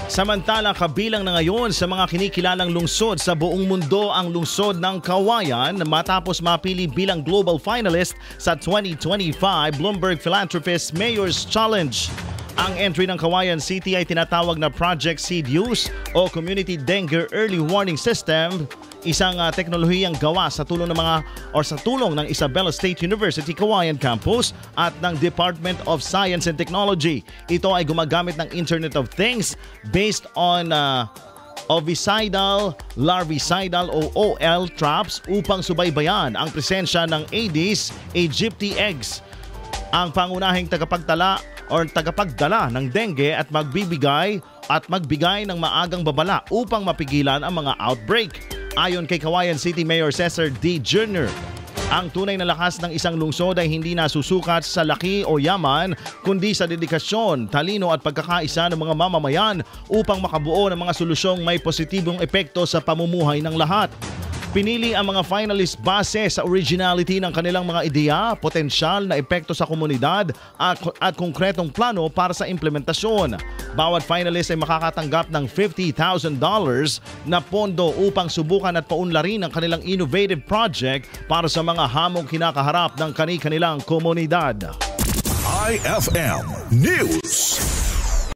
Samantala, kabilang na ngayon sa mga kinikilalang lungsod sa buong mundo ang lungsod ng Cauayan matapos mapili bilang global finalist sa 2025 Bloomberg Philanthropist Mayor's Challenge. Ang entry ng Cauayan City ay tinatawag na Project Seed Use o Community Dengue Early Warning System, isang teknolohiyang gawa sa tulong ng Isabela State University Cauayan Campus at ng Department of Science and Technology. Ito ay gumagamit ng Internet of Things based on ovicidal, larvicidal o OL traps upang subaybayan ang presensya ng Aedes aegypti eggs. Ang pangunahing tagapagdala ng dengue at magbigay ng maagang babala upang mapigilan ang mga outbreak. Ayon kay Cauayan City Mayor Cesar D. Jr., ang tunay na lakas ng isang lungsod ay hindi nasusukat sa laki o yaman, kundi sa dedikasyon, talino at pagkakaisa ng mga mamamayan upang makabuo ng mga solusyong may positibong epekto sa pamumuhay ng lahat. Pinili ang mga finalist base sa originality ng kanilang mga ideya, potensyal na epekto sa komunidad at konkretong plano para sa implementasyon. Bawat finalist ay makakatanggap ng $50,000 na pondo upang subukan at paunlarin ang kanilang innovative project para sa mga hamong kinakaharap ng kanilang komunidad. IFM News.